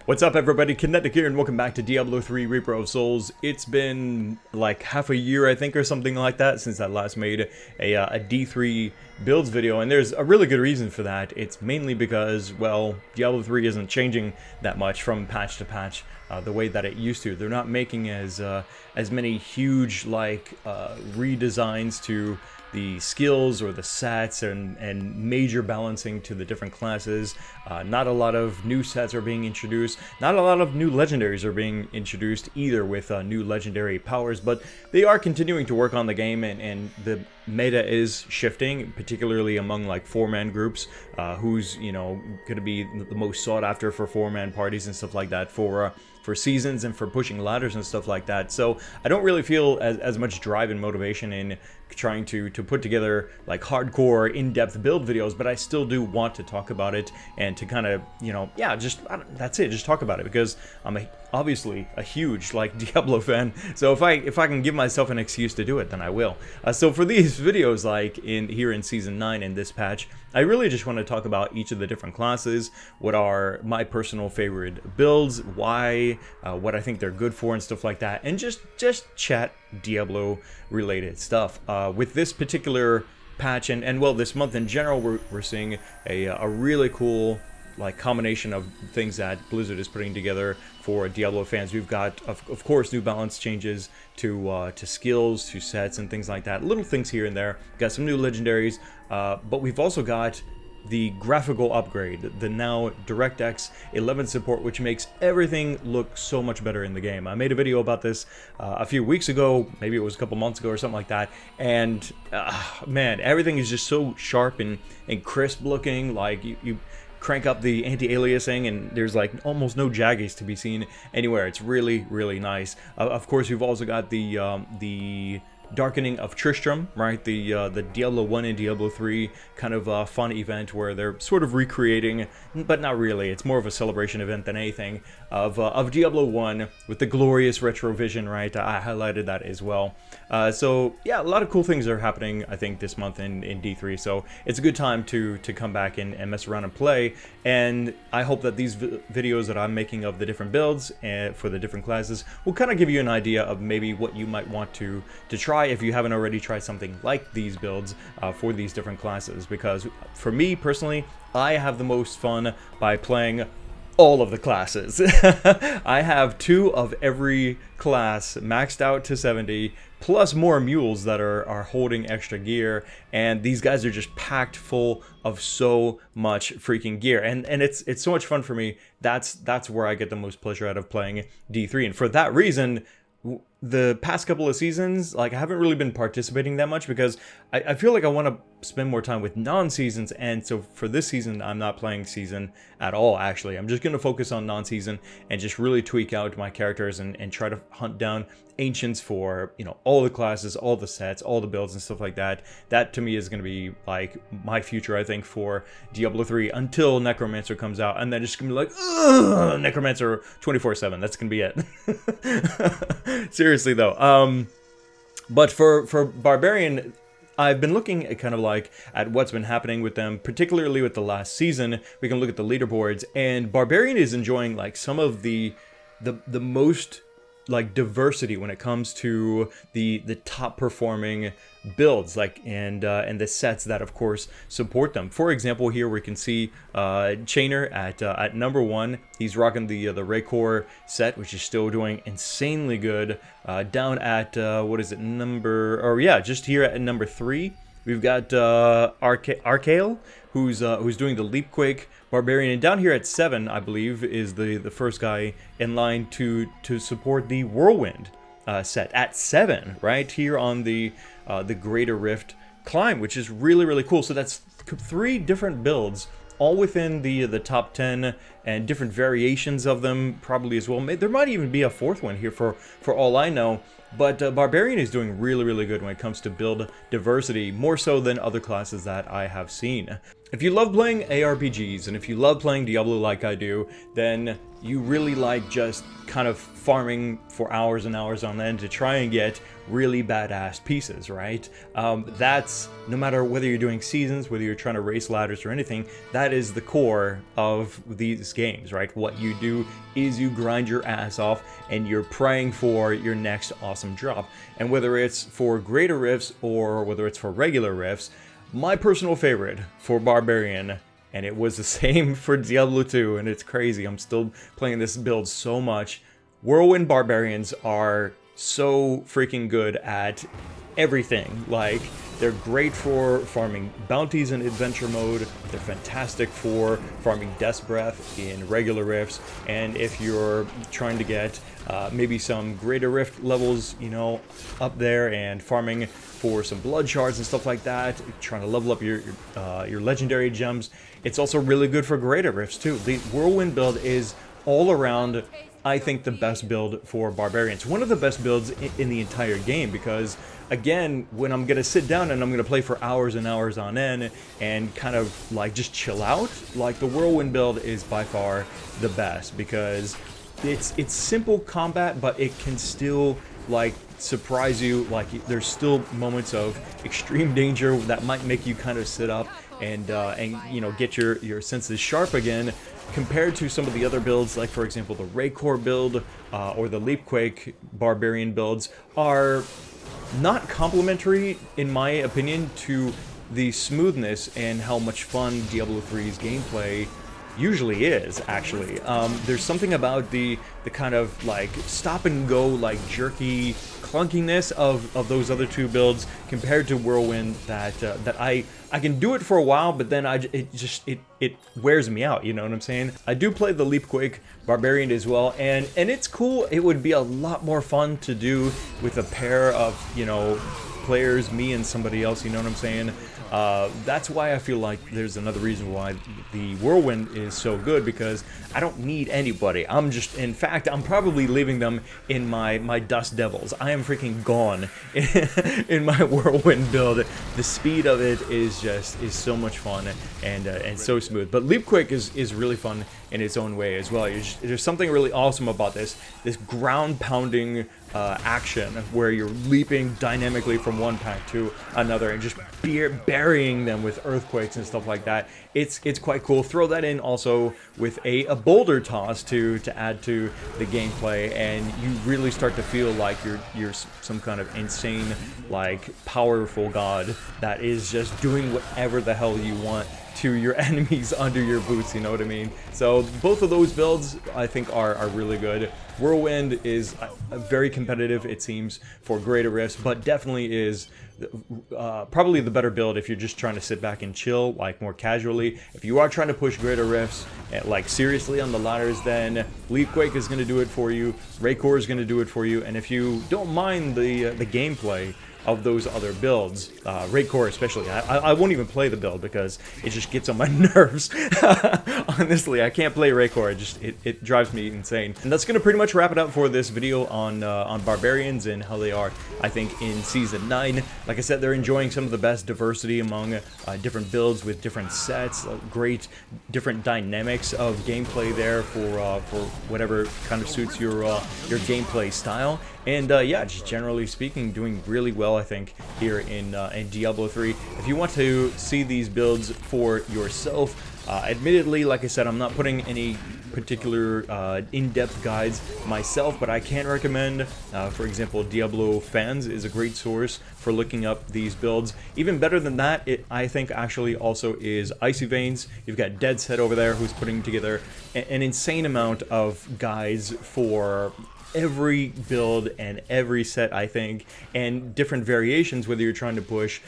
What's up, everybody? Kinetic here, and welcome back to Diablo 3 Reaper of Souls. It's been like half a year, I think, or something like that, since I last made a D3 builds video, and there's a really good reason for that. It's mainly because, well, Diablo 3 isn't changing that much from patch to patch the way that it used to. They're not making as many huge, redesigns to the skills or the sets and major balancing to the different classes. Not a lot of new sets are being introduced. Not a lot of new legendaries are being introduced either with new legendary powers, but they are continuing to work on the game, and the meta is shifting, particularly among like 4-man groups, who's, you know, going to be the most sought after for 4-man parties and stuff like that for seasons and for pushing ladders and stuff like that. So I don't really feel as much drive and motivation in trying to put together like hardcore in-depth build videos, but I still do want to talk about it and to kind of, you know, yeah, that's it, just talk about it, because I'm obviously a huge like Diablo fan. So if I can give myself an excuse to do it, then I will. So for these videos, like here in season 9 in this patch, I really just want to talk about each of the different classes, what are my personal favorite builds, why, what I think they're good for and stuff like that, and just chat Diablo related stuff. With this particular patch and well, this month in general, we're seeing a really cool like combination of things that Blizzard is putting together for Diablo fans. We've got of course new balance changes to skills, to sets and things like that, little things here and there. Got some new legendaries, but we've also got the graphical upgrade, the now DirectX 11 support, which makes everything look so much better in the game. I made a video about this a few weeks ago, maybe it was a couple months ago or something like that, and man, everything is just so sharp and crisp looking. Like you crank up the anti-aliasing and there's like almost no jaggies to be seen anywhere. It's really, really nice. Of course, we've also got the Darkening of Tristram, right? The Diablo 1 and Diablo 3 kind of fun event where they're sort of recreating, but not really. It's more of a celebration event than anything of Diablo 1 with the glorious retrovision, right? I highlighted that as well. So yeah, a lot of cool things are happening, I think, this month in D3. So it's a good time to come back and mess around and play. And I hope that these videos that I'm making of the different builds for the different classes will kind of give you an idea of maybe what you might want to try if you haven't already tried something like these builds for these different classes. Because for me personally, I have the most fun by playing all of the classes. I have 2 of every class maxed out to 70, plus more mules that are holding extra gear, and these guys are just packed full of so much freaking gear, and it's so much fun for me. That's where I get the most pleasure out of playing D3, and for that reason, the past couple of seasons, like, I haven't really been participating that much because I feel like I want to spend more time with non-seasons, and so for this season, I'm not playing season at all, actually. I'm just going to focus on non-season and just really tweak out my characters and try to hunt down ancients for, you know, all the classes, all the sets, all the builds and stuff like that. That to me is going to be like my future, I think, for Diablo 3 until Necromancer comes out, and then it's going to be like, ugh, Necromancer 24/7. That's going to be it. Seriously though, but for Barbarian, I've been looking at kind of like at what's been happening with them, particularly with the last season. We can look at the leaderboards, and Barbarian is enjoying like some of the most like diversity when it comes to the top performing builds, like and the sets that of course support them. For example, here we can see Chainer at number 1. He's rocking the Raekor set, which is still doing insanely good. Down at what is it, just here at number 3, we've got Arkael, who's doing the Leapquake Barbarian, and down here at 7, I believe, is the first guy in line to support the Whirlwind set at 7, right here on the Greater Rift climb, which is really, really cool. So that's 3 different builds, all within the top 10, and different variations of them probably as well. There might even be a 4th one here for all I know. But Barbarian is doing really, really good when it comes to build diversity, more so than other classes that I have seen. If you love playing ARPGs, and if you love playing Diablo like I do, then you really like just kind of farming for hours and hours on end to try and get really badass pieces, right? That's, no matter whether you're doing seasons, whether you're trying to race ladders or anything, that is the core of these most games, right? What you do is you grind your ass off and you're praying for your next awesome drop. And whether it's for greater rifts or whether it's for regular rifts, my personal favorite for Barbarian, and it was the same for Diablo 2, and it's crazy, I'm still playing this build so much. Whirlwind Barbarians are so freaking good at everything. Like, they're great for farming bounties in adventure mode, they're fantastic for farming Death's Breath in regular rifts, and if you're trying to get maybe some greater rift levels, you know, up there and farming for some blood shards and stuff like that, trying to level up your legendary gems, it's also really good for greater rifts too. The Whirlwind build is all around, I think, the best build for Barbarians. One of the best builds in the entire game, because again, when I'm gonna sit down and I'm gonna play for hours and hours on end and kind of like just chill out, like the Whirlwind build is by far the best, because it's simple combat, but it can still like surprise you. Like, there's still moments of extreme danger that might make you kind of sit up and you know, get your senses sharp again, compared to some of the other builds, like for example the Raekor build or the Leapquake Barbarian builds are not complementary, in my opinion, to the smoothness and how much fun Diablo 3's gameplay usually is, actually. There's something about the kind of like stop and go, like jerky clunkiness of those other two builds compared to Whirlwind that I can do it for a while, but then it wears me out, you know what I'm saying? I do play the Leapquake Barbarian as well, and it's cool. It would be a lot more fun to do with a pair of, you know, players, me and somebody else, you know what I'm saying? That's why I feel like there's another reason why the Whirlwind is so good, because I don't need anybody. In fact, I'm probably leaving them in my Dust Devils. I am freaking gone in my Whirlwind build. The speed of it is so much fun and so smooth. But Leapquake is really fun in its own way as well. There's something really awesome about this ground pounding action where you're leaping dynamically from one pack to another and just burying them with earthquakes and stuff like that. It's quite cool. Throw that in also with a boulder toss to add to the gameplay, and you really start to feel like you're some kind of insane, like, powerful god that is just doing whatever the hell you want to your enemies under your boots, you know what I mean? So both of those builds I think are really good. Whirlwind is very competitive, it seems, for greater rifts, but definitely is probably the better build if you're just trying to sit back and chill, like, more casually. If you are trying to push greater rifts, like, seriously on the ladders, then Leapquake is going to do it for you, Raekor is going to do it for you, and if you don't mind the gameplay of those other builds, Raekor especially, I won't even play the build because it just gets on my nerves. Honestly, I can't play Raekor, it drives me insane. And that's gonna pretty much wrap it up for this video on Barbarians and how they are, I think, in Season 9. Like I said, they're enjoying some of the best diversity among different builds with different sets, great different dynamics of gameplay there for whatever kind of suits your gameplay style. And yeah, just generally speaking, doing really well, I think, here in Diablo 3. If you want to see these builds for yourself, admittedly, like I said, I'm not putting any particular in-depth guides myself, but I can recommend, for example, Diablo Fans is a great source for looking up these builds. Even better than that, I think actually also is Icy Veins. You've got Dead's Head over there who's putting together an insane amount of guides for every build and every set, I think, and different variations, whether you're trying to push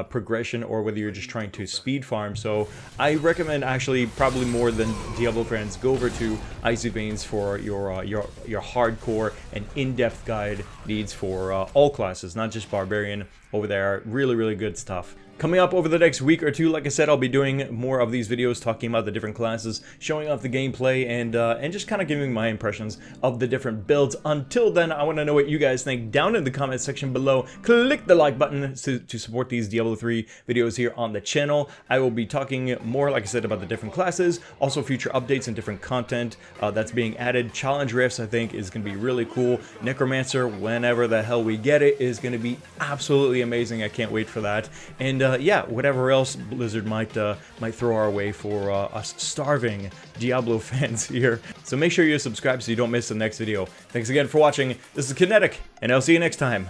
progression or whether you're just trying to speed farm. So I recommend, actually, probably more than Diablo Fans, go over to Icy Veins for your hardcore and in-depth guide needs for all classes, not just Barbarian. Over there, really good stuff. Coming up over the next week or two, like I said, I'll be doing more of these videos talking about the different classes, showing off the gameplay, and just kind of giving my impressions of the different builds. Until then, I want to know what you guys think down in the comment section below. Click the like button to support these Diablo 3 videos here on the channel. I will be talking more, like I said, about the different classes, also future updates and different content that's being added. Challenge rifts, I think, is going to be really cool. Necromancer, whenever the hell we get it, is going to be absolutely amazing. I can't wait for that. And yeah, whatever else Blizzard might throw our way for us starving Diablo fans here. So make sure you subscribe so you don't miss the next video. Thanks again for watching. This is Kinetic, and I'll see you next time.